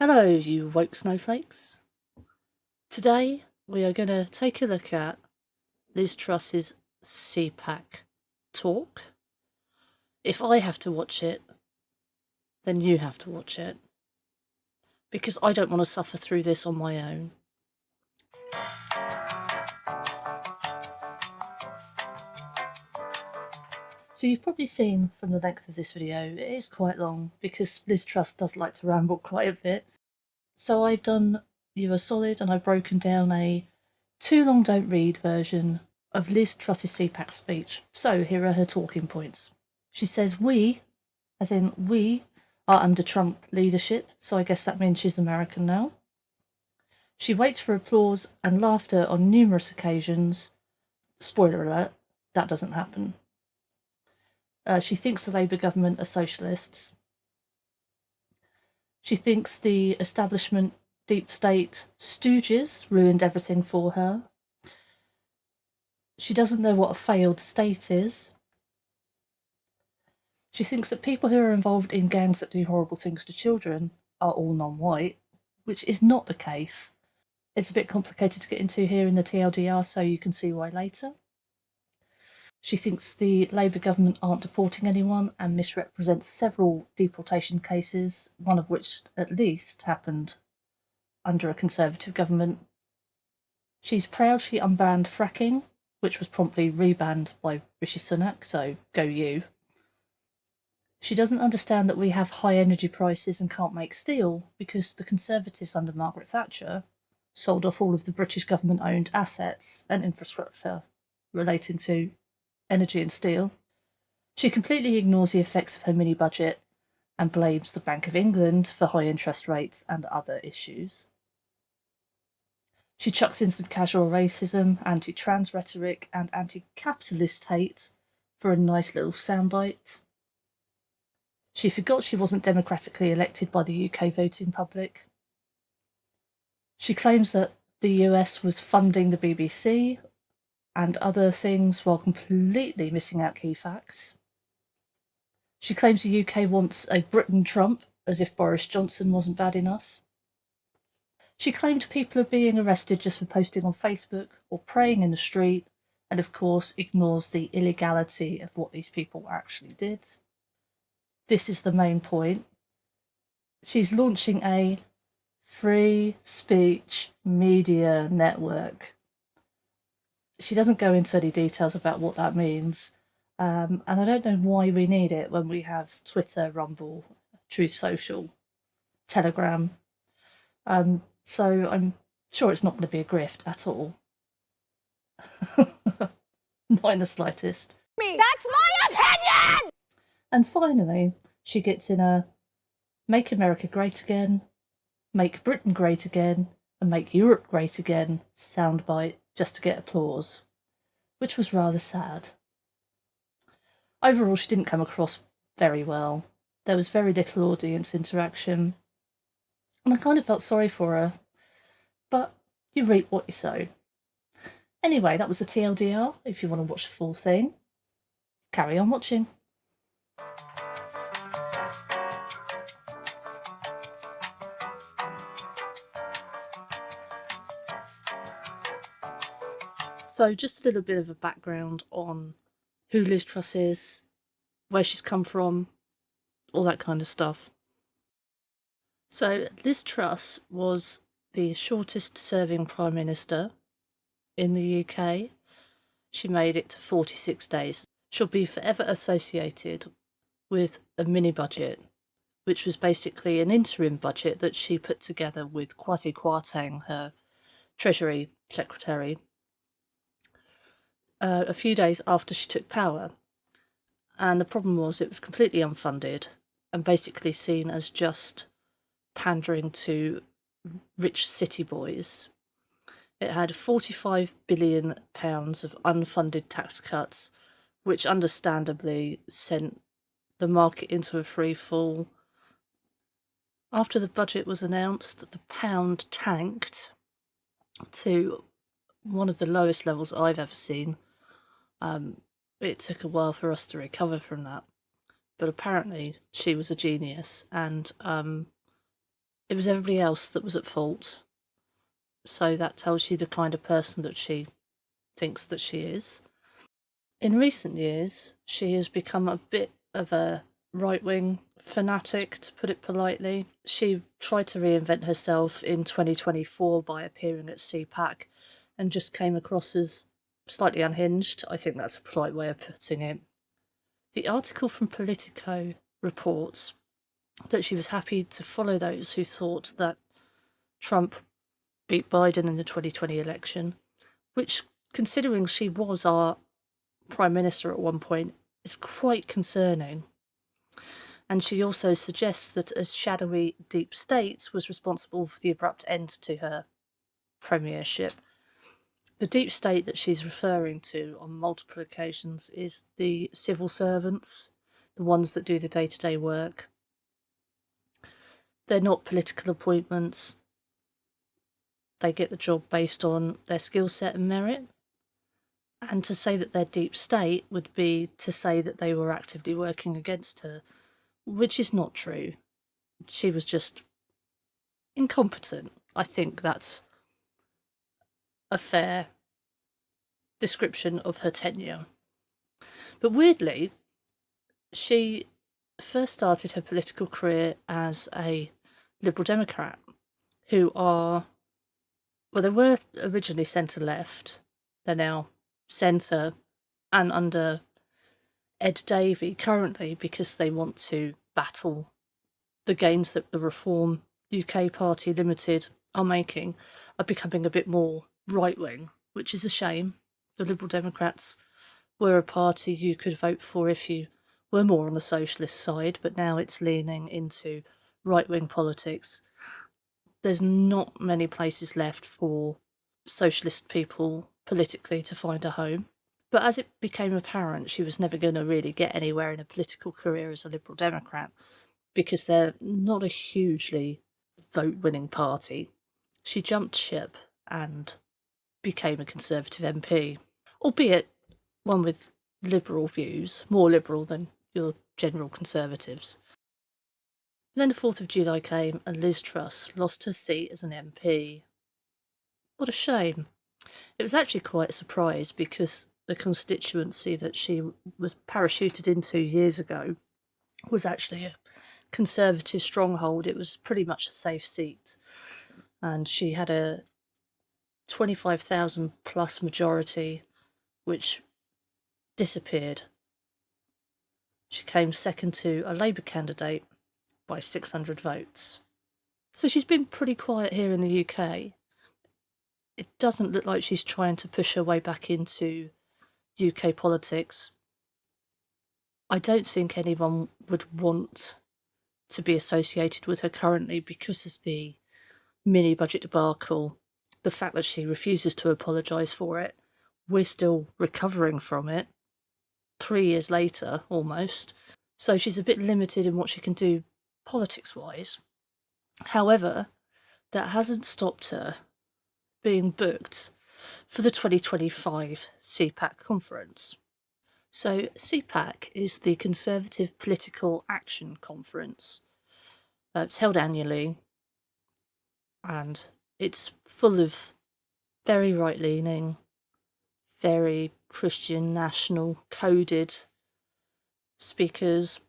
Hello, you woke snowflakes. Today we are going to take a look at Liz Truss's CPAC talk. If I have to watch it, then you have to watch it, because I don't want to suffer through this on my own. So you've probably seen from the length of this video, it is quite long because Liz Truss does like to ramble quite a bit. So I've done you a solid and I've broken down a too long don't read version of Liz Truss's CPAC speech. So here are her talking points. She says we, as in we, are under Trump leadership, so I guess that means she's American now. She waits for applause and laughter on numerous occasions. Spoiler alert, that doesn't happen. She thinks the Labour government are socialists. She thinks the establishment deep state stooges ruined everything for her. She doesn't know what a failed state is. She thinks that people who are involved in gangs that do horrible things to children are all non-white, which is not the case. It's a bit complicated to get into here in the TLDR, so you can see why later. She thinks the Labour government aren't deporting anyone and misrepresents several deportation cases, one of which at least happened under a Conservative government. She's proud she unbanned fracking, which was promptly rebanned by Rishi Sunak, so go you. She doesn't understand that we have high energy prices and can't make steel because the Conservatives under Margaret Thatcher sold off all of the British government-owned assets and infrastructure relating to energy and steel. She completely ignores the effects of her mini-budget and blames the Bank of England for high interest rates and other issues. She chucks in some casual racism, anti-trans rhetoric and anti-capitalist hate for a nice little soundbite. She forgot she wasn't democratically elected by the UK voting public. She claims that the US was funding the BBC and other things while completely missing out key facts. She claims the UK wants a Britain Trump, as if Boris Johnson wasn't bad enough. She claimed people are being arrested just for posting on Facebook or praying in the street, and of course ignores the illegality of what these people actually did. This is the main point. She's launching a free speech media network. She doesn't go into any details about what that means, and I don't know why we need it when we have Twitter, Rumble, Truth Social, Telegram. So I'm sure it's not going to be a grift at all. Not in the slightest. That's my opinion! And finally, she gets in a Make America Great Again, Make Britain Great Again, and Make Europe Great Again soundbite just to get applause, which was rather sad. Overall, she didn't come across very well. There was very little audience interaction, and I kind of felt sorry for her, but you reap what you sow. Anyway, that was the TLDR. If you want to watch the full thing, carry on watching. So just a little bit of a background on who Liz Truss is, where she's come from, all that kind of stuff. So Liz Truss was the shortest serving Prime Minister in the UK. She made it to 46 days. She'll be forever associated with a mini budget, which was basically an interim budget that she put together with Kwasi Kwarteng, her Treasury Secretary, a few days after she took power. And the problem was it was completely unfunded and basically seen as just pandering to rich city boys. It had £45 billion of unfunded tax cuts, which understandably sent the market into a free fall. After the budget was announced, the pound tanked to one of the lowest levels I've ever seen. It took a while for us to recover from that, but apparently she was a genius, and It was everybody else that was at fault. So that tells you the kind of person that she thinks that she is. In recent years, she has become a bit of a right-wing fanatic, to put it politely. She tried to reinvent herself in 2024 by appearing at CPAC and just came across as slightly unhinged. I think that's a polite way of putting it. The article from Politico reports that she was happy to follow those who thought that Trump beat Biden in the 2020 election, which, considering she was our Prime Minister at one point, is quite concerning. And she also suggests that a shadowy deep state was responsible for the abrupt end to her premiership. The deep state that she's referring to on multiple occasions is the civil servants, the ones that do the day-to-day work. They're not political appointments. They get the job based on their skill set and merit. And to say that they're deep state would be to say that they were actively working against her, which is not true. She was just incompetent. I think that's a fair description of her tenure. But weirdly, she first started her political career as a Liberal Democrat, who are, well, they were originally centre-left. They're now centre and under Ed Davey currently, because they want to battle the gains that the Reform UK Party Limited are making, are becoming a bit more right-wing, which is a shame. The Liberal Democrats were a party you could vote for if you were more on the socialist side, but now it's leaning into right-wing politics. There's not many places left for socialist people politically to find a home. But as it became apparent, she was never going to really get anywhere in a political career as a Liberal Democrat, because they're not a hugely vote-winning party. She jumped ship and became a Conservative MP, albeit one with liberal views, more liberal than your general Conservatives. Then the 4th of July came and Liz Truss lost her seat as an MP. What a shame. It was actually quite a surprise, because the constituency that she was parachuted into years ago was actually a Conservative stronghold. It was pretty much a safe seat. And she had a 25,000 plus majority, which disappeared. She came second to a Labour candidate by 600 votes. So she's been pretty quiet here in the UK. It doesn't look like she's trying to push her way back into UK politics. I don't think anyone would want to be associated with her currently because of the mini budget debacle, the fact that she refuses to apologise for it. We're still recovering from it 3 years later, almost. So she's a bit limited in what she can do politics-wise. However, that hasn't stopped her being booked for the 2025 CPAC conference. So CPAC is the Conservative Political Action Conference. It's held annually, and it's full of very right-leaning, very Christian national coded speakers,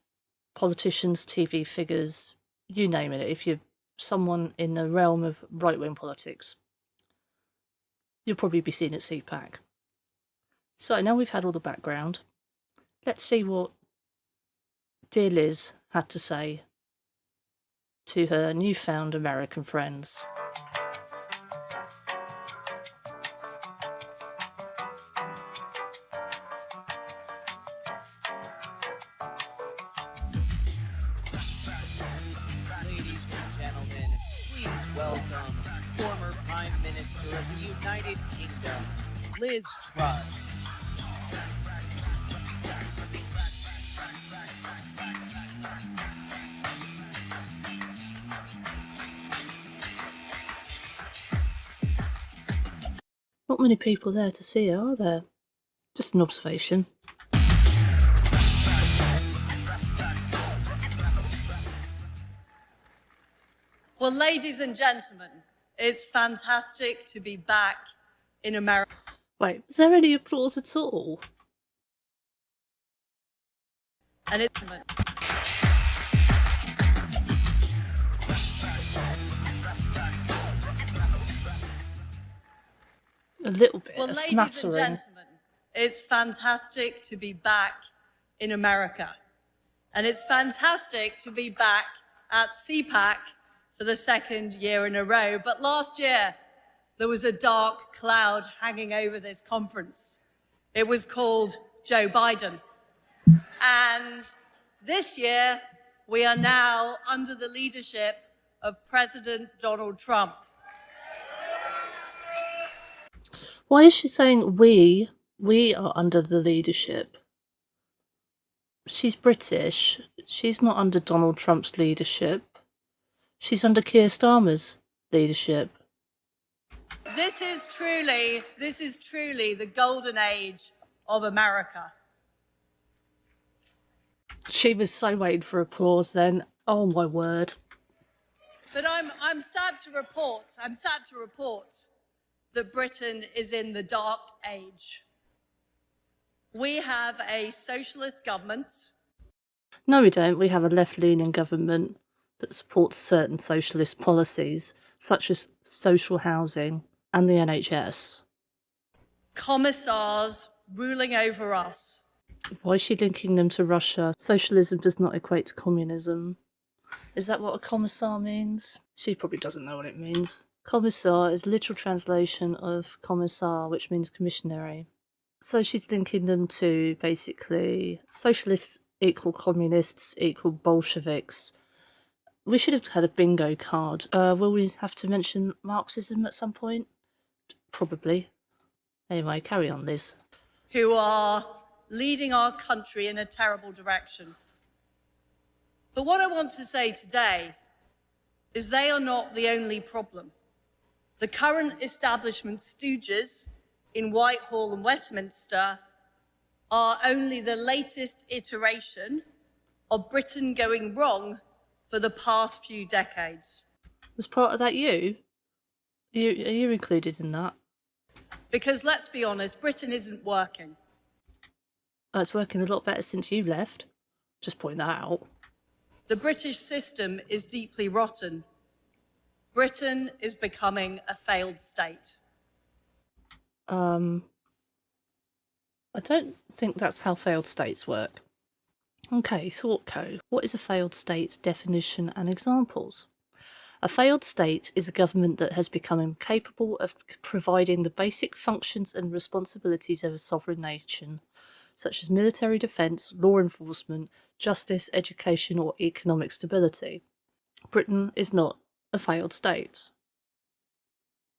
politicians, TV figures, you name it. If you're someone in the realm of right-wing politics, you'll probably be seen at CPAC. So now we've had all the background, let's see what dear Liz had to say to her newfound American friends. Ladies and gentlemen, please welcome former Prime Minister of the United Kingdom, Liz Truss. Not many people there to see her, are there? Just an observation. Well, ladies and gentlemen, it's fantastic to be back in America. Wait, is there any applause at all? And it's A little bit, well, a ladies and smattering. gentlemen, it's fantastic to be back in America. And it's fantastic to be back at CPAC for the second year in a row. But last year, there was a dark cloud hanging over this conference. It was called Joe Biden. And this year, we are now under the leadership of President Donald Trump. Why is she saying we? We are under the leadership. She's British. She's not under Donald Trump's leadership. She's under Keir Starmer's leadership. This is truly the golden age of America. She was so waiting for applause then. Oh my word. But I'm sad to report that Britain is in the dark age. We have a socialist government. No, we don't. We have a left-leaning government that supports certain socialist policies, such as social housing and the NHS. Commissars ruling over us. Why is she linking them to Russia? Socialism does not equate to communism. Is that what a commissar means? She probably doesn't know what it means. Commissar is literal translation of commissar, which means commissionary. So she's linking them to basically socialists equal communists equal Bolsheviks. We should have had a bingo card. Will we have to mention Marxism at some point? Probably. Anyway, carry on, Liz. Who are leading our country in a terrible direction. But what I want to say today is they are not the only problem. The current establishment stooges in Whitehall and Westminster are only the latest iteration of Britain going wrong for the past few decades. Was part of that you? Are you included in that? Because let's be honest, Britain isn't working. It's working a lot better since you left. Just point that out. The British system is deeply rotten. Britain is becoming a failed state. I don't think that's how failed states work. Okay, thought code. What is a failed state? Definition and examples. A failed state is a government that has become incapable of providing the basic functions and responsibilities of a sovereign nation, such as military defence, law enforcement, justice, education, or economic stability. Britain is not a failed state.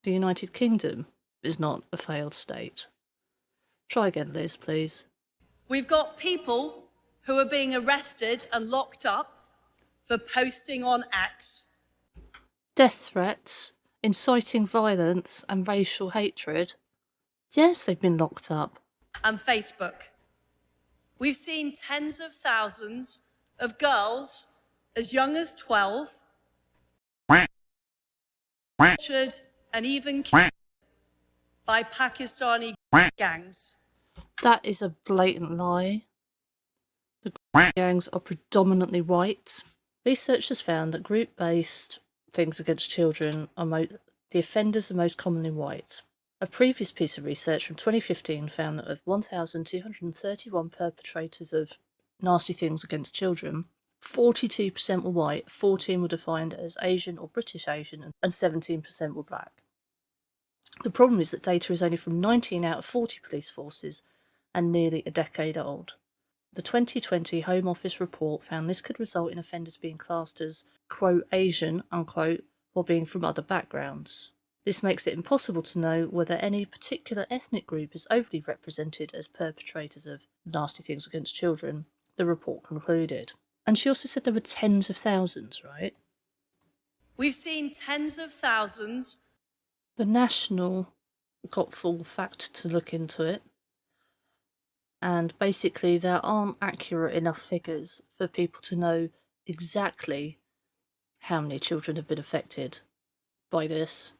The United Kingdom is not a failed state. Try again, Liz, please. We've got people who are being arrested and locked up for posting on X. Death threats, inciting violence and racial hatred. Yes, they've been locked up. And Facebook. We've seen tens of thousands of girls as young as 12 tortured and even killed by Pakistani gangs. That is a blatant lie. The gangs are predominantly white. Research has found that group-based things against children the offenders are most commonly white. A previous piece of research from 2015 found that of 1,231 perpetrators of nasty things against children, 42% were white, 14 were defined as Asian or British Asian, and 17% were black. The problem is that data is only from 19 out of 40 police forces and nearly a decade old. The 2020 Home Office report found this could result in offenders being classed as, quote, Asian, unquote, or being from other backgrounds. This makes it impossible to know whether any particular ethnic group is overly represented as perpetrators of nasty things against children, the report concluded. And she also said there were tens of thousands, right? We've seen tens of thousands. The National got full fact to look into it. And basically there aren't accurate enough figures for people to know exactly how many children have been affected by this.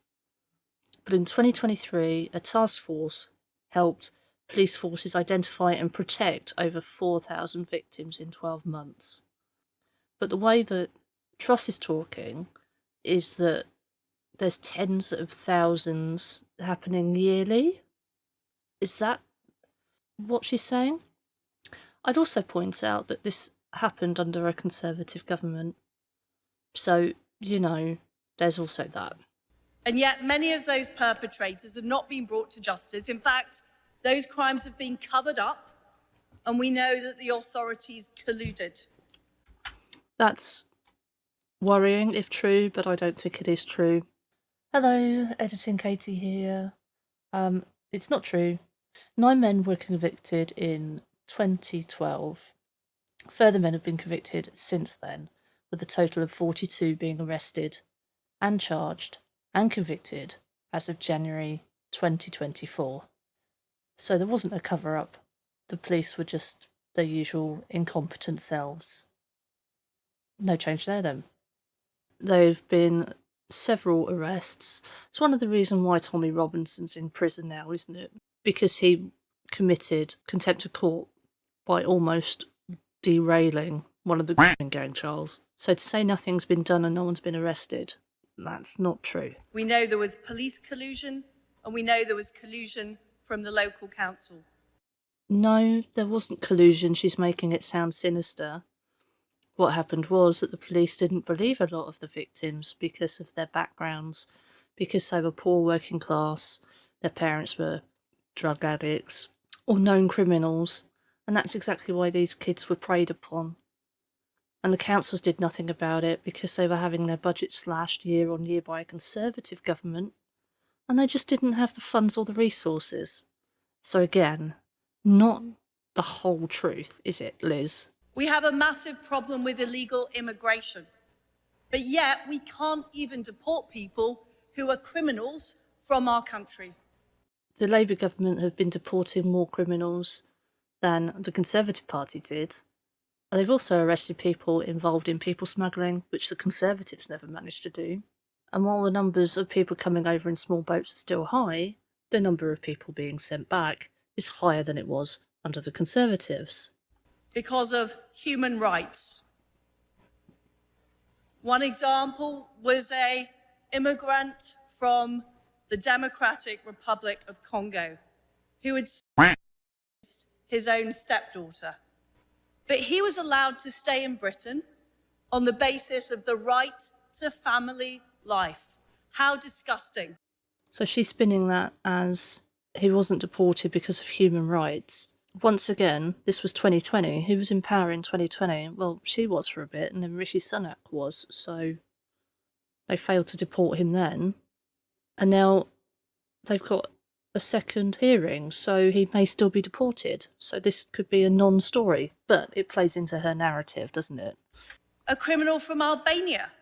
But in 2023, a task force helped police forces identify and protect over 4,000 victims in 12 months. But the way that Truss is talking is that there's tens of thousands happening yearly. Is that what she's saying? I'd also point out that this happened under a Conservative government. So, there's also that. And yet many of those perpetrators have not been brought to justice. In fact, those crimes have been covered up, and we know that the authorities colluded. That's worrying if true, but I don't think it is true. Hello, Editing Katie here. It's not true. 9 men were convicted in 2012. Further men have been convicted since then, with a total of 42 being arrested and charged and convicted as of January 2024. So there wasn't a cover-up. The police were just their usual incompetent selves. No change there then. There have been several arrests. It's one of the reasons why Tommy Robinson's in prison now, isn't it? Because he committed contempt of court by almost derailing one of the gang trials. So to say nothing's been done and no one's been arrested, that's not true. We know there was police collusion, and we know there was collusion from the local council. No, there wasn't collusion. She's making it sound sinister. What happened was that the police didn't believe a lot of the victims because of their backgrounds, because they were poor working class, their parents were drug addicts or known criminals, and that's exactly why these kids were preyed upon. And the councils did nothing about it because they were having their budget slashed year on year by a Conservative government, and they just didn't have the funds or the resources. So again, not the whole truth, is it, Liz? We have a massive problem with illegal immigration, but yet we can't even deport people who are criminals from our country. The Labour government have been deporting more criminals than the Conservative Party did. And they've also arrested people involved in people smuggling, which the Conservatives never managed to do. And while the numbers of people coming over in small boats are still high, the number of people being sent back is higher than it was under the Conservatives. Because of human rights. One example was an immigrant from the Democratic Republic of Congo who had seduced his own stepdaughter. But he was allowed to stay in Britain on the basis of the right to family life. How disgusting. So she's spinning that as he wasn't deported because of human rights. Once again, this was 2020. Who was in power in 2020? Well, she was for a bit, and then Rishi Sunak was, so they failed to deport him then. And now they've got a second hearing, so he may still be deported. So this could be a non-story, but it plays into her narrative, doesn't it? A criminal from Albania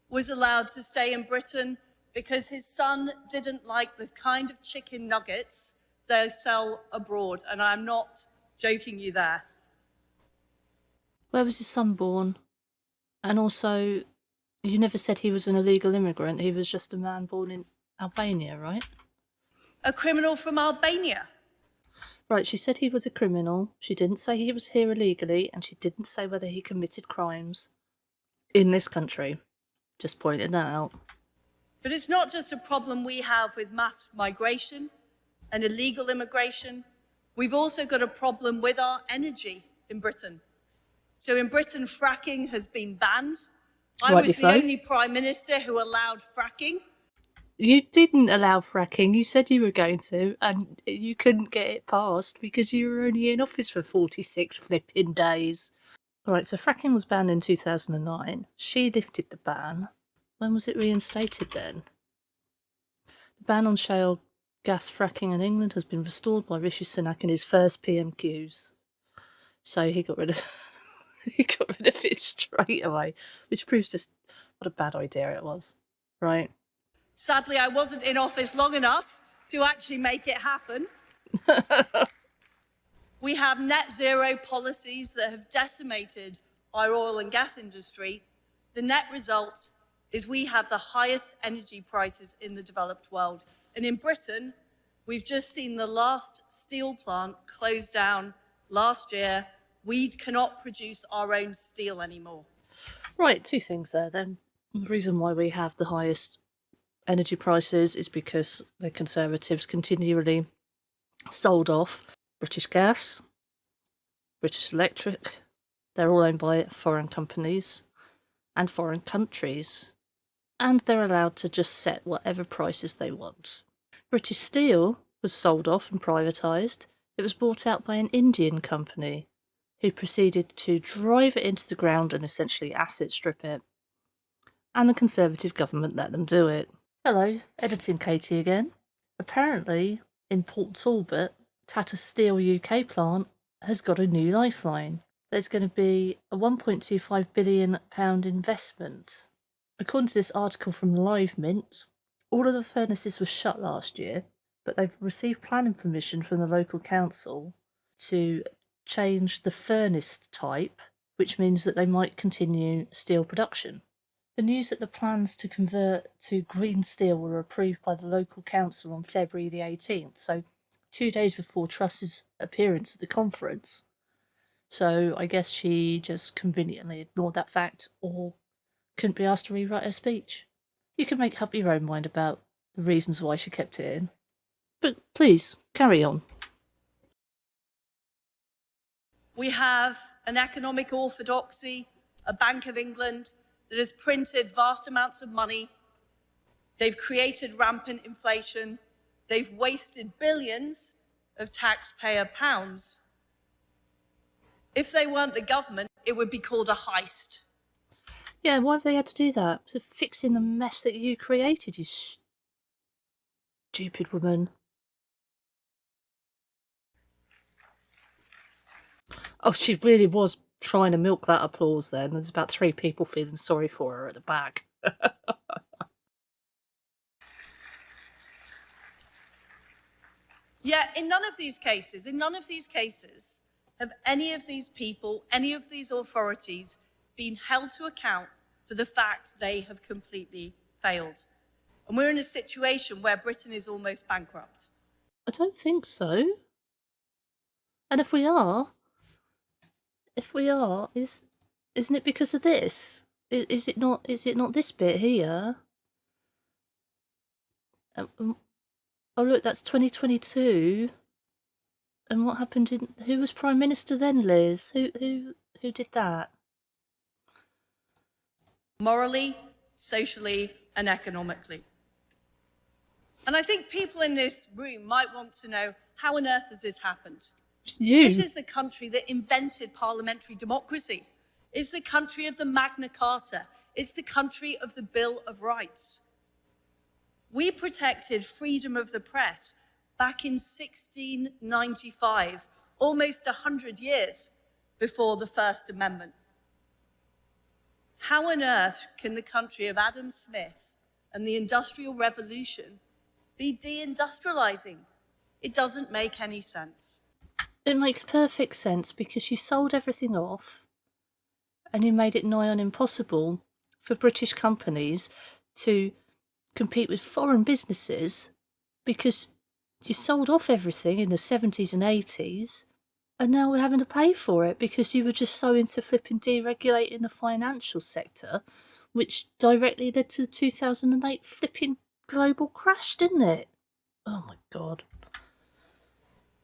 was allowed to stay in Britain because his son didn't like the kind of chicken nuggets they sell abroad, and I'm not joking you there. Where was his son born? And also, you never said he was an illegal immigrant. He was just a man born in Albania, right? A criminal from Albania. Right, she said he was a criminal. She didn't say he was here illegally, and she didn't say whether he committed crimes in this country. Just pointing that out. But it's not just a problem we have with mass migration and illegal immigration. We've also got a problem with our energy in Britain. So in Britain, fracking has been banned. I was the only Prime Minister who allowed fracking. You didn't allow fracking. You said you were going to, and you couldn't get it passed because you were only in office for 46 flipping days. Alright, so fracking was banned in 2009. She lifted the ban. When was it reinstated then? The ban on shale gas fracking in England has been restored by Rishi Sunak in his first PMQs. So he got rid of it straight away, which proves just what a bad idea it was, right? Sadly, I wasn't in office long enough to actually make it happen. We have net zero policies that have decimated our oil and gas industry. The net result is we have the highest energy prices in the developed world. And in Britain, we've just seen the last steel plant close down last year. We cannot produce our own steel anymore. Right, two things there then. The reason why we have the highest energy prices is because the Conservatives continually sold off British Gas, British Electric. They're all owned by foreign companies and foreign countries, and they're allowed to just set whatever prices they want. British Steel was sold off and privatised. It was bought out by an Indian company who proceeded to drive it into the ground and essentially asset strip it. And the Conservative government let them do it. Hello, editing Katie again. Apparently, in Port Talbot, Tata Steel UK plant has got a new lifeline. There's going to be a £1.25 billion investment. According to this article from Live Mint, all of the furnaces were shut last year, but they've received planning permission from the local council to change the furnace type, which means that they might continue steel production. The news that the plans to convert to green steel were approved by the local council on February the 18th, so 2 days before Truss's appearance at the conference. So I guess she just conveniently ignored that fact or couldn't be asked to rewrite her speech. You can make up your own mind about the reasons why she kept it in. But please, carry on. We have an economic orthodoxy, a Bank of England that has printed vast amounts of money. They've created rampant inflation. They've wasted billions of taxpayer pounds. If they weren't the government, it would be called a heist. Yeah, why have they had to do that? To fixing the mess that you created, you stupid woman. Oh, she really was trying to milk that applause then. There's about 3 people feeling sorry for her at the back. Yet in none of these cases, have any of these people, any of these authorities been held to account for the fact they have completely failed. And we're in a situation where Britain is almost bankrupt. I don't think so. And if we are, isn't it because of this? Is it not this bit here? Oh look, that's 2022. And what happened in... Who was Prime Minister then, Liz? Who did that? Morally, socially, and economically. And I think people in this room might want to know, how on earth has this happened? This is the country that invented parliamentary democracy. It's the country of the Magna Carta. It's the country of the Bill of Rights. We protected freedom of the press back in 1695, almost 100 years before the First Amendment. How on earth can the country of Adam Smith and the Industrial Revolution be deindustrializing? It doesn't make any sense. It makes perfect sense because you sold everything off and you made it nigh on impossible for British companies to compete with foreign businesses because you sold off everything in the 70s and 80s and now we're having to pay for it because you were just so into flipping deregulating the financial sector, which directly led to the 2008 flipping global crash, didn't it? Oh my God.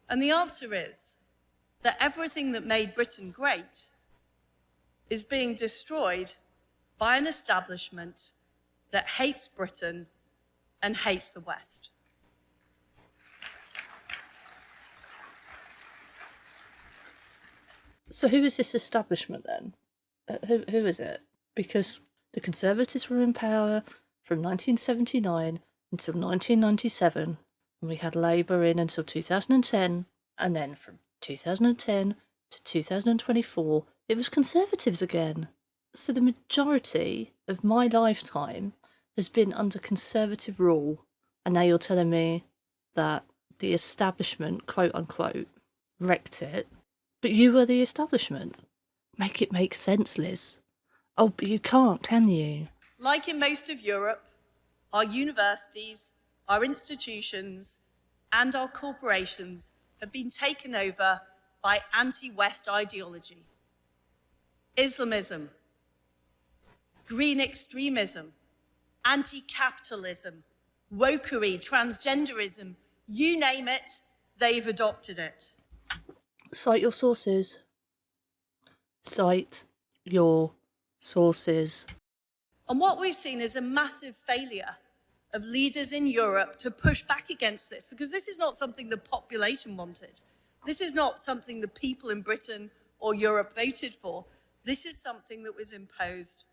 And the answer is that everything that made Britain great is being destroyed by an establishment that hates Britain and hates the West. So who is this establishment then? Who is it? Because the Conservatives were in power from 1979 until 1997, and we had Labour in until 2010, and then from 2010 to 2024, it was Conservatives again. So the majority of my lifetime has been under Conservative rule, and now you're telling me that the establishment, quote unquote, wrecked it. But you were the establishment. Make it make sense, Liz. Oh, but you can't, can you? Like in most of Europe, our universities, our institutions, and our corporations have been taken over by anti-West ideology. Islamism, green extremism, anti-capitalism, wokery, transgenderism, you name it, they've adopted it. Cite your sources. Cite your sources. And what we've seen is a massive failure of leaders in Europe to push back against this, because this is not something the population wanted. This is not something the people in Britain or Europe voted for. This is something that was imposed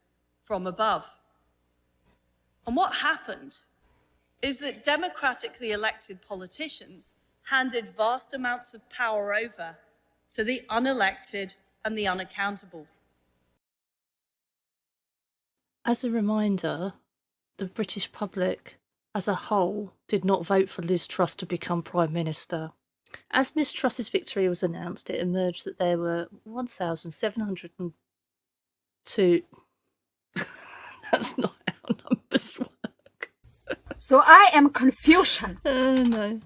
from above. And what happened is that democratically elected politicians handed vast amounts of power over to the unelected and the unaccountable. As a reminder, the British public as a whole did not vote for Liz Truss to become Prime Minister. As Miss Truss's victory was announced, it emerged that there were 1,702. That's not how numbers work. So I am confusion. No.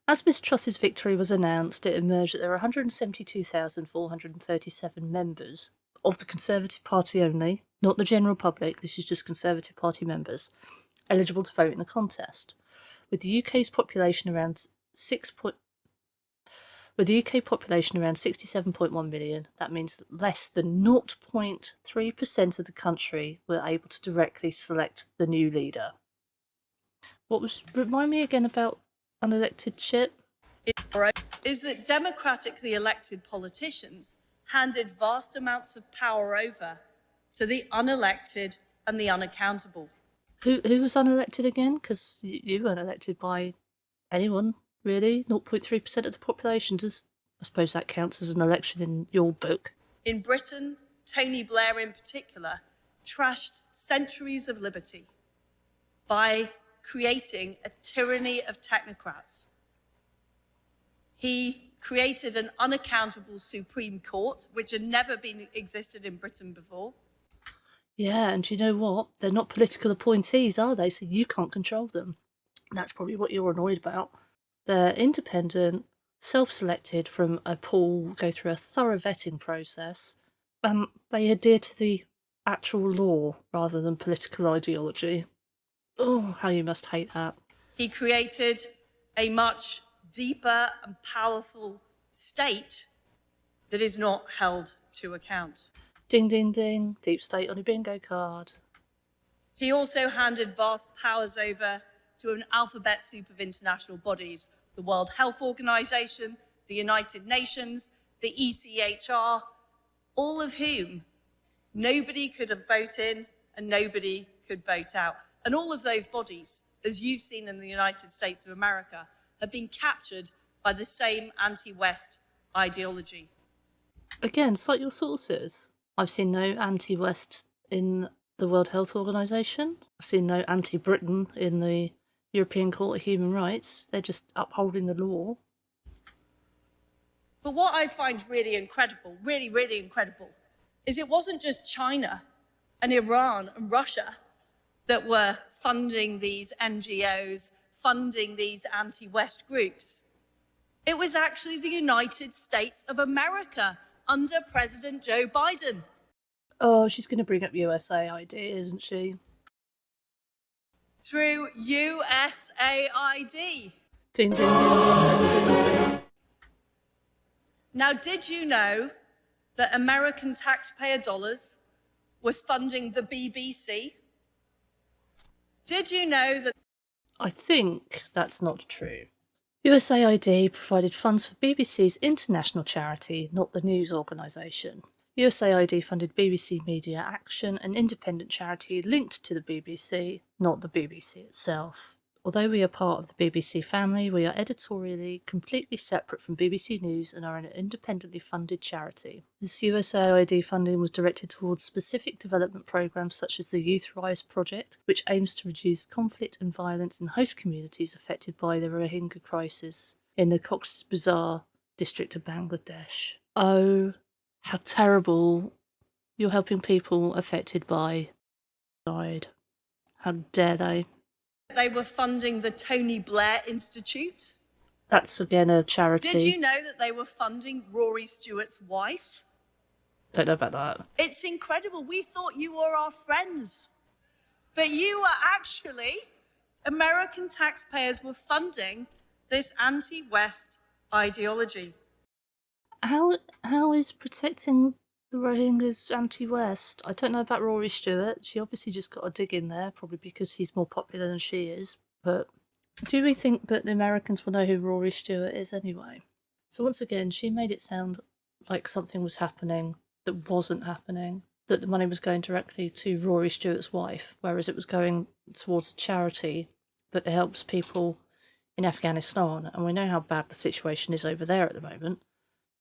As Miss Truss's victory was announced, it emerged that there were 172,437 members of the Conservative Party only, not the general public, this is just Conservative Party members, eligible to vote in the contest. With the UK's population around 67.1 million, that means that less than 0.3% of the country were able to directly select the new leader. Remind me again about unelected shit? Is that democratically elected politicians handed vast amounts of power over to the unelected and the unaccountable. Who was unelected again? Because you weren't elected by anyone, really. 0.3% of the population. I suppose that counts as an election in your book. In Britain, Tony Blair in particular trashed centuries of liberty by creating a tyranny of technocrats. He created an unaccountable Supreme Court, which had never been existed in Britain before. Yeah, and you know what? They're not political appointees, are they? So you can't control them. That's probably what you're annoyed about. They're independent, self-selected from a pool, go through a thorough vetting process. They adhere to the actual law rather than political ideology. Oh, how you must hate that. He created a much deeper and powerful state that is not held to account. Ding, ding, ding. Deep state on a bingo card. He also handed vast powers over to an alphabet soup of international bodies, the World Health Organization, the United Nations, the ECHR, all of whom nobody could vote in and nobody could vote out. And all of those bodies, as you've seen in the United States of America, have been captured by the same anti-West ideology. Again, cite your sources. I've seen no anti-West in the World Health Organization. I've seen no anti-Britain in the European Court of Human Rights. They're just upholding the law. But what I find really incredible, really, really incredible, is it wasn't just China and Iran and Russia that were funding these NGOs, funding these anti-West groups. It was actually the United States of America under President Joe Biden. Oh, she's going to bring up USAID, isn't she? Through USAID. Ding, ding, ding, ding, ding, ding, ding. Now, did you know that American taxpayer dollars was funding the BBC? Did you know that... I think that's not true. USAID provided funds for BBC's international charity, not the news organisation. USAID funded BBC Media Action, an independent charity linked to the BBC, not the BBC itself. Although we are part of the BBC family, we are editorially completely separate from BBC News and are an independently funded charity. This USAID funding was directed towards specific development programmes such as the Youth Rise project, which aims to reduce conflict and violence in host communities affected by the Rohingya crisis in the Cox's Bazar district of Bangladesh. Oh, how terrible. You're helping people affected by Died. How dare they? They were funding the Tony Blair Institute. That's again a charity. Did you know that they were funding Rory Stewart's wife? Don't know about that. It's incredible. We thought you were our friends, but you were actually, American taxpayers were funding this anti-West ideology. How is protecting the Rohingyas anti-West? I don't know about Rory Stewart. She obviously just got a dig in there, probably because he's more popular than she is. But do we think that the Americans will know who Rory Stewart is anyway? So once again, she made it sound like something was happening that wasn't happening, that the money was going directly to Rory Stewart's wife, whereas it was going towards a charity that helps people in Afghanistan. And we know how bad the situation is over there at the moment.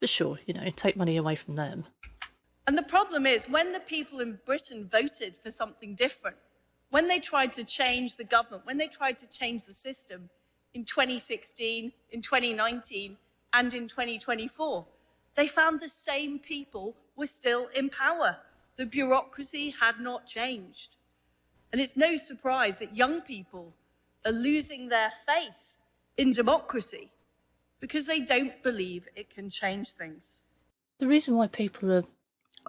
But sure, take money away from them. And the problem is, when the people in Britain voted for something different, when they tried to change the government, when they tried to change the system in 2016, in 2019, and in 2024, they found the same people were still in power. The bureaucracy had not changed. And it's no surprise that young people are losing their faith in democracy because they don't believe it can change things. The reason why people are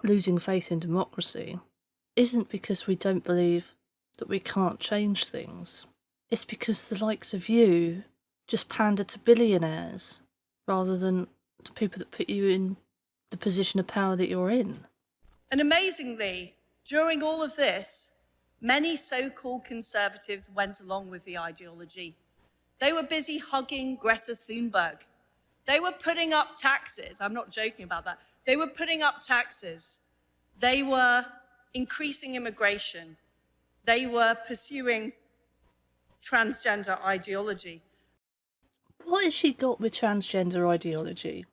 losing faith in democracy isn't because we don't believe that we can't change things. It's because the likes of you just pander to billionaires rather than the people that put you in the position of power that you're in. And amazingly, during all of this, many so-called conservatives went along with the ideology. They were busy hugging Greta Thunberg. They were putting up taxes. I'm not joking about that. They were putting up taxes. They were increasing immigration. They were pursuing transgender ideology. What has she got with transgender ideology?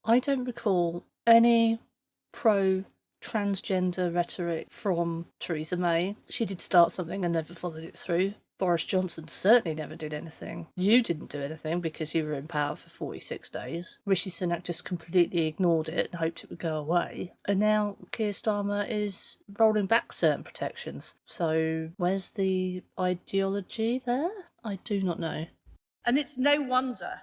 I don't recall any pro-transgender rhetoric from Theresa May. She did start something and never followed it through. Boris Johnson certainly never did anything. You didn't do anything because you were in power for 46 days. Rishi Sunak just completely ignored it and hoped it would go away. And now Keir Starmer is rolling back certain protections. So where's the ideology there? I do not know. And it's no wonder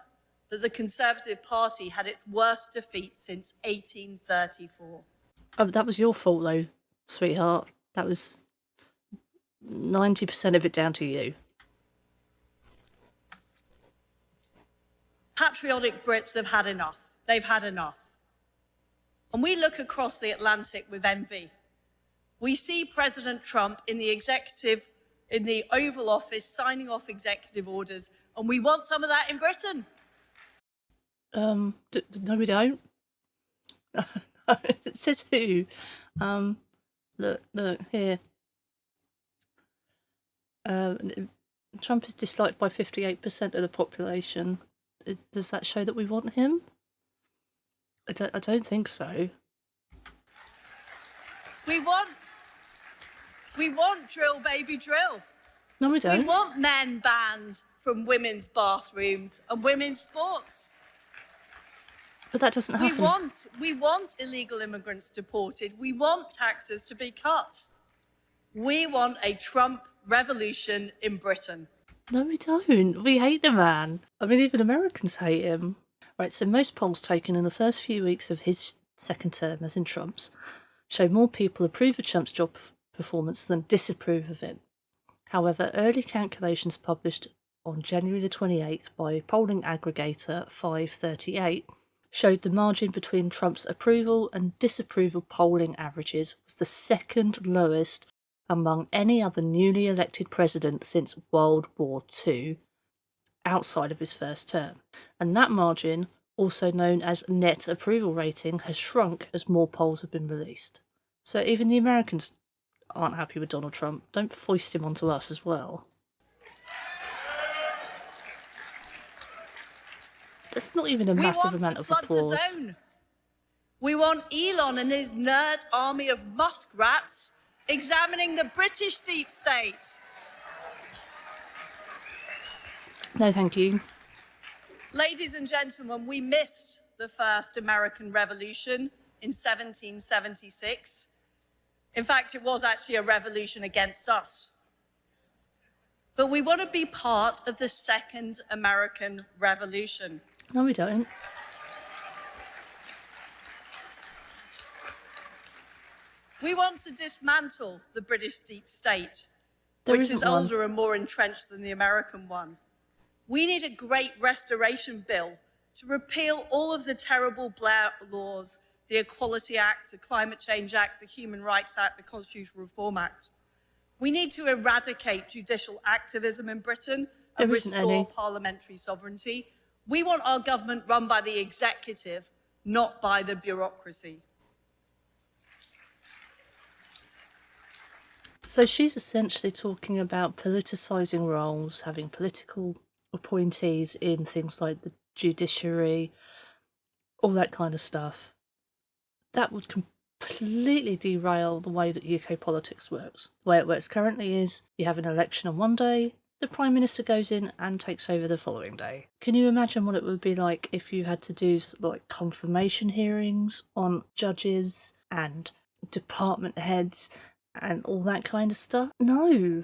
that the Conservative Party had its worst defeat since 1834. Oh, that was your fault though, sweetheart. That was 90% of it down to you. Patriotic Brits have had enough. They've had enough. And we look across the Atlantic with envy. We see President Trump in the Oval Office signing off executive orders, and we want some of that in Britain. No, we don't. It says who? Look here. Trump is disliked by 58% of the population. Does that show that we want him? I don't think so. We want drill, baby, drill. No, we don't. We want men banned from women's bathrooms and women's sports. But that doesn't happen. We want illegal immigrants deported. We want taxes to be cut. We want a Trump revolution in Britain. No, we don't. We hate the man. I mean, even Americans hate him. Right, so most polls taken in the first few weeks of his second term, as in Trump's, show more people approve of Trump's job performance than disapprove of it. However, early calculations published on January the 28th by polling aggregator 538 showed the margin between Trump's approval and disapproval polling averages was the second lowest among any other newly elected president since World War II, outside of his first term. And that margin, also known as net approval rating, has shrunk as more polls have been released. So even the Americans aren't happy with Donald Trump. Don't foist him onto us as well. That's not even a massive amount of applause. We want to flood the zone. We want Elon and his nerd army of muskrats examining the British deep state. No, thank you. Ladies and gentlemen, we missed the first American Revolution in 1776. In fact, it was actually a revolution against us. But we want to be part of the second American Revolution. No, we don't. We want to dismantle the British deep state, There which is isn't one. older and more entrenched than the American one. We need a great restoration bill to repeal all of the terrible Blair laws, the Equality Act, the Climate Change Act, the Human Rights Act, the Constitutional Reform Act. We need to eradicate judicial activism in Britain and There isn't restore any. parliamentary sovereignty. We want our government run by the executive, not by the bureaucracy. So she's essentially talking about politicising roles, having political appointees in things like the judiciary, all that kind of stuff. That would completely derail the way that UK politics works. The way it works currently is you have an election on one day, the Prime Minister goes in and takes over the following day. Can you imagine what it would be like if you had to do like confirmation hearings on judges and department heads and all that kind of stuff? No.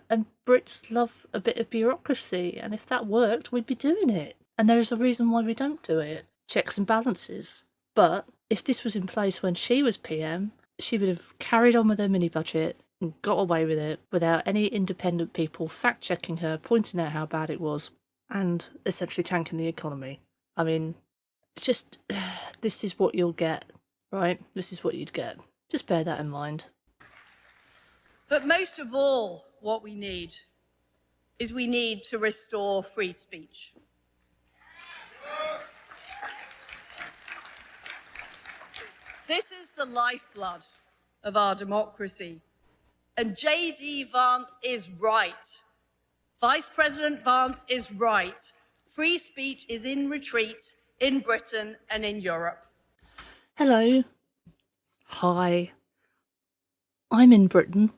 And Brits love a bit of bureaucracy, and if that worked, we'd be doing it. And there's a reason why we don't do it. Checks and balances. But if this was in place when she was PM, she would have carried on with her mini-budget and got away with it without any independent people fact-checking her, pointing out how bad it was, and essentially tanking the economy. I mean, just, this is what you'll get, right? This is what you'd get. Just bear that in mind. But most of all, what we need is we need to restore free speech. This is the lifeblood of our democracy. And J.D. Vance is right. Vice President Vance is right. Free speech is in retreat in Britain and in Europe. Hello. Hi. I'm in Britain,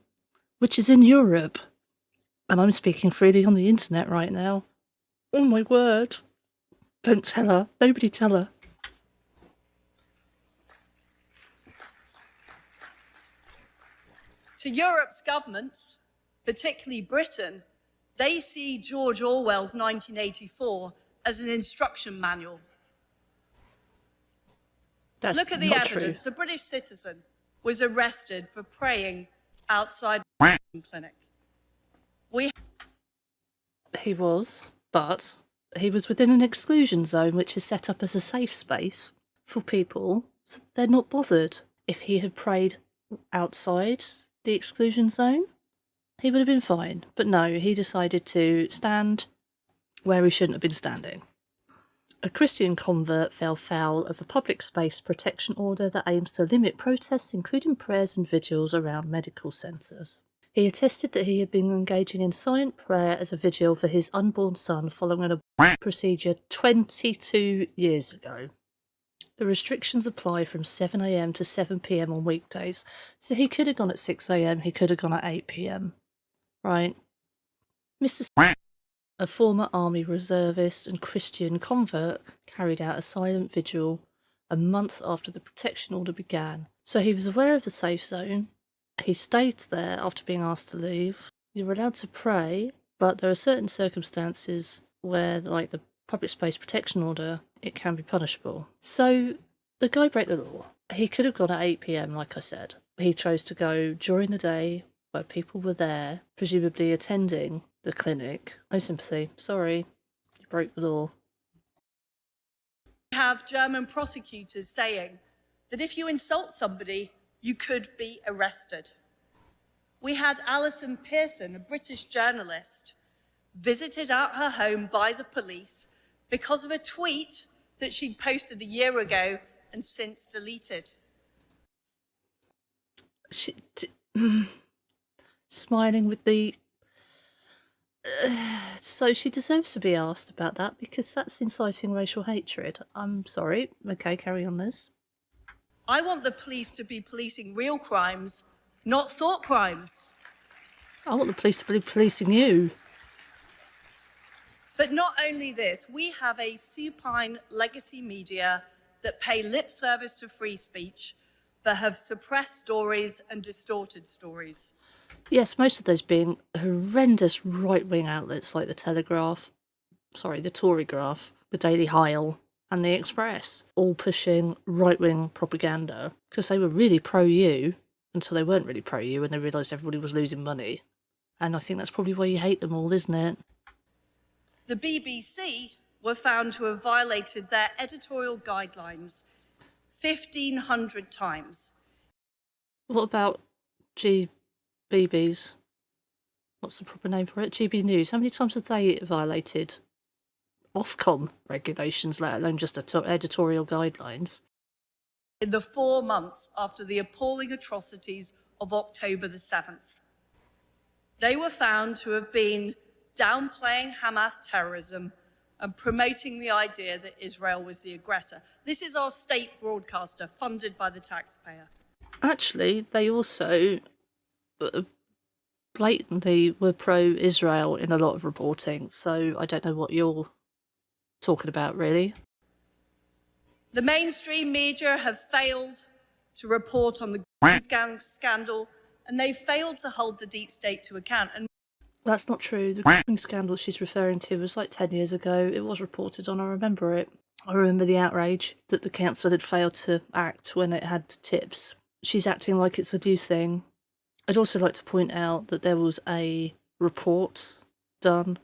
which is in Europe, and I'm speaking freely on the internet right now. Oh my word. Don't tell her. Nobody tell her. To Europe's governments, particularly Britain, they see George Orwell's 1984 as an instruction manual. That's Look at the not evidence. true. A British citizen was arrested for praying outside a clinic. He was, but he was within an exclusion zone which is set up as a safe space for people, so they're not bothered. If he had prayed outside the exclusion zone, he would have been fine. But no, he decided to stand where he shouldn't have been standing. A Christian convert fell foul of a public space protection order that aims to limit protests, including prayers and vigils around medical centres. He attested that he had been engaging in silent prayer as a vigil for his unborn son following an abortion procedure 22 years ago. The restrictions apply from 7 a.m. to 7 p.m. on weekdays, so he could have gone at 6 a.m, he could have gone at 8 p.m. Right? Mr. A former army reservist and Christian convert carried out a silent vigil a month after the protection order began. So he was aware of the safe zone. He stayed there after being asked to leave. You're allowed to pray, but there are certain circumstances where, like the public space protection order, it can be punishable. So the guy broke the law. He could have gone at 8 p.m, like I said. He chose to go during the day where people were there, presumably attending the clinic. No sympathy. Sorry, you broke the law. We have German prosecutors saying that if you insult somebody, you could be arrested. We had Alison Pearson, a British journalist, visited at her home by the police because of a tweet that she'd posted a year ago and since deleted. Smiling with the... so she deserves to be asked about that because that's inciting racial hatred. I'm sorry. Okay, carry on this. I want the police to be policing real crimes, not thought crimes. I want the police to be policing you. But not only this, we have a supine legacy media that pay lip service to free speech, but have suppressed stories and distorted stories. Yes, most of those being horrendous right-wing outlets like the the Torygraph, the Daily Hile, and the Express, all pushing right-wing propaganda because they were really pro-you until they weren't really pro-you and they realised everybody was losing money. And I think that's probably why you hate them all, isn't it? The BBC were found to have violated their editorial guidelines 1,500 times. What about GBBs? What's the proper name for it? GB News. How many times have they violated Ofcom regulations, let alone just editorial guidelines? In the 4 months after the appalling atrocities of October the 7th. They were found to have been downplaying Hamas terrorism and promoting the idea that Israel was the aggressor. This is our state broadcaster, funded by the taxpayer. Actually, they also blatantly were pro-Israel in a lot of reporting, so I don't know what you're talking about, really. The mainstream media have failed to report on the scandal, and they failed to hold the deep state to account. And that's not true. The scandal she's referring to was like 10 years ago. It was reported on, I remember it. I remember the outrage that the council had failed to act when it had tips. She's acting like it's a new thing. I'd also like to point out that there was a report done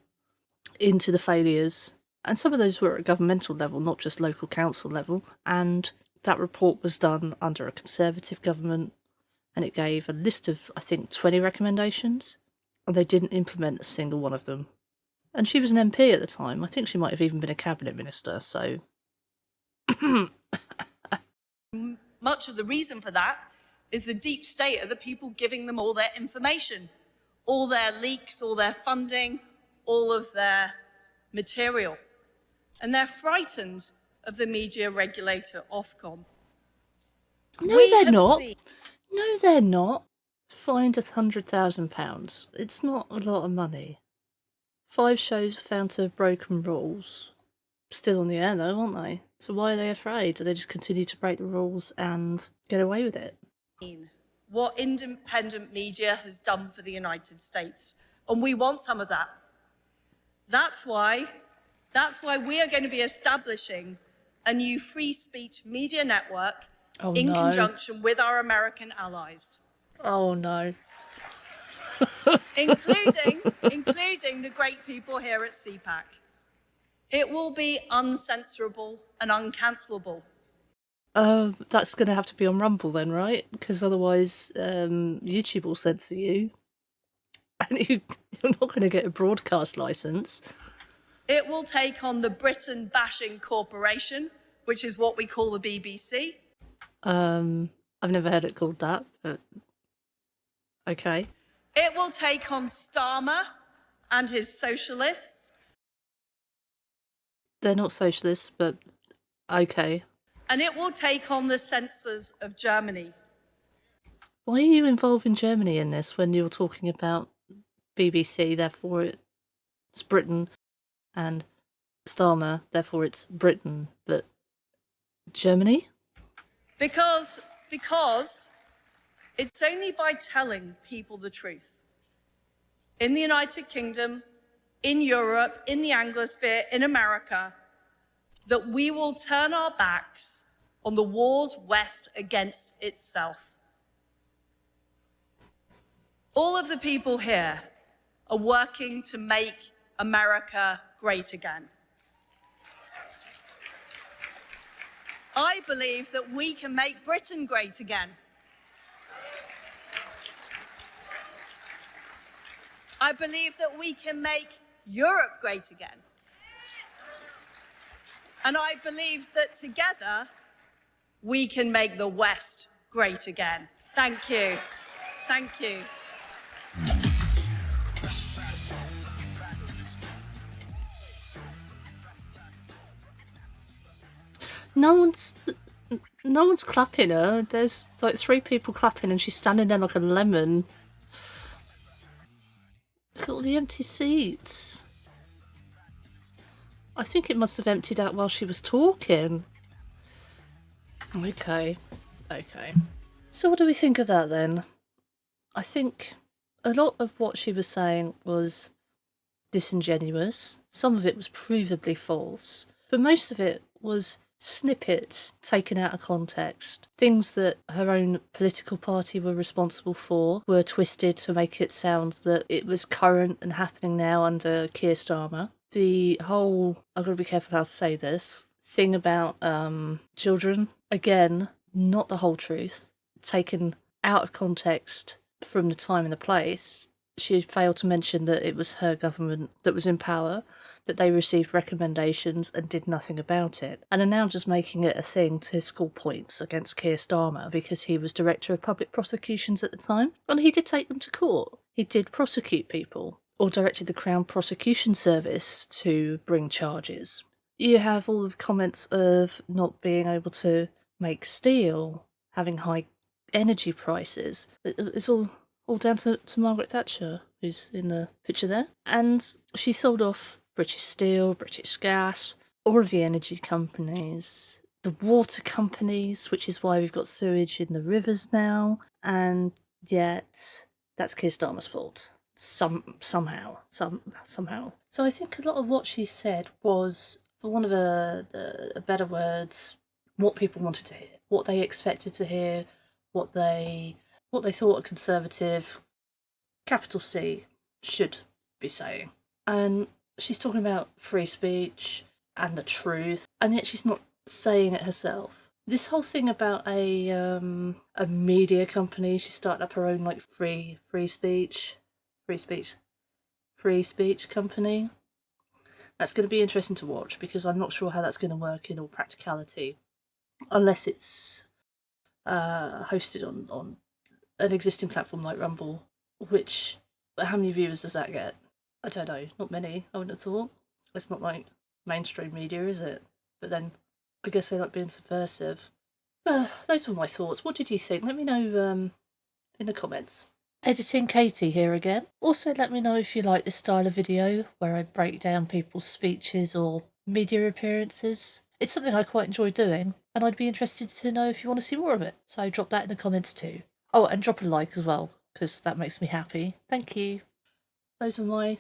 into the failures, and some of those were at governmental level, not just local council level, and that report was done under a Conservative government, and it gave a list of, I think, 20 recommendations, and they didn't implement a single one of them. And she was an MP at the time. I think she might have even been a cabinet minister, so... much of the reason for that is the deep state of the people giving them all their information, all their leaks, all their funding, all of their material. And they're frightened of the media regulator, Ofcom. No, they're not. No, they're not. Fined £100,000. It's not a lot of money. 5 shows found to have broken rules. Still on the air though, aren't they? So why are they afraid? Do they just continue to break the rules and get away with it? What independent media has done for the United States. And we want some of that. That's why we are going to be establishing a new free speech media network in conjunction with our American allies. Oh no. including the great people here at CPAC. It will be uncensorable and uncancelable. That's going to have to be on Rumble then, right? Because otherwise YouTube will censor you. And you're not going to get a broadcast license. It will take on the Britain-bashing corporation, which is what we call the BBC. I've never heard it called that, but okay. It will take on Starmer and his socialists. They're not socialists, but okay. And it will take on the censors of Germany. Why are you involving Germany in this when you're talking about BBC, therefore it's Britain, and Starmer, therefore it's Britain, but Germany? Because it's only by telling people the truth. In the United Kingdom, in Europe, in the Anglosphere, in America, that we will turn our backs on the war's West against itself. All of the people here are working to make America great again. I believe that we can make Britain great again. I believe that we can make Europe great again. And I believe that together, we can make the West great again. Thank you. Thank you. No one's clapping her. There's like 3 people clapping and she's standing there like a lemon. Look at all the empty seats. I think it must have emptied out while she was talking. Okay. So what do we think of that then? I think a lot of what she was saying was disingenuous. Some of it was provably false, but most of it was snippets taken out of context. Things that her own political party were responsible for were twisted to make it sound that it was current and happening now under Keir Starmer. The whole, I've got to be careful how to say this, thing about children, again, not the whole truth, taken out of context from the time and the place. She failed to mention that it was her government that was in power, that they received recommendations and did nothing about it, and are now just making it a thing to score points against Keir Starmer because he was Director of Public Prosecutions at the time, and he did take them to court. He did prosecute people, or directed the Crown Prosecution Service to bring charges. You have all the comments of not being able to make steel, having high energy prices. It's all down to Margaret Thatcher, who's in the picture there. And she sold off British Steel, British Gas, all of the energy companies, the water companies, which is why we've got sewage in the rivers now. And yet, that's Keir Starmer's fault. Somehow. So I think a lot of what she said was, for want of a better words, what people wanted to hear, what they expected to hear, what they thought a Conservative, capital C, should be saying. And she's talking about free speech and the truth, and yet she's not saying it herself. This whole thing about a media company, she started up her own like free speech company. That's going to be interesting to watch, because I'm not sure how that's going to work in all practicality, unless it's hosted on an existing platform like Rumble, which, how many viewers does that get? I don't know, not many, I wouldn't have thought. It's not like mainstream media, is it? But then, I guess they like being subversive. Those were my thoughts. What did you think? Let me know in the comments. Editing Katie here again. Also, let me know if you like this style of video, where I break down people's speeches or media appearances. It's something I quite enjoy doing, and I'd be interested to know if you want to see more of it. So drop that in the comments too. Oh, and drop a like as well, because that makes me happy. Thank you. Those were my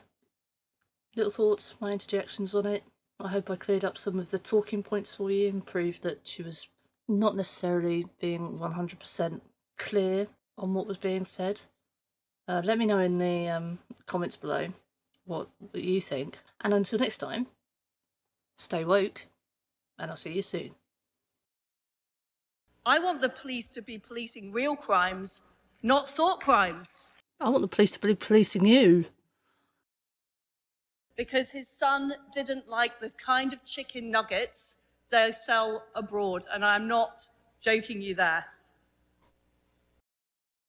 little thoughts, my interjections on it. I hope I cleared up some of the talking points for you and proved that she was not necessarily being 100% clear on what was being said. Let me know in the comments below what you think. And until next time, stay woke, and I'll see you soon. I want the police to be policing real crimes, not thought crimes. I want the police to be policing you. Because his son didn't like the kind of chicken nuggets they sell abroad, and I'm not joking you there.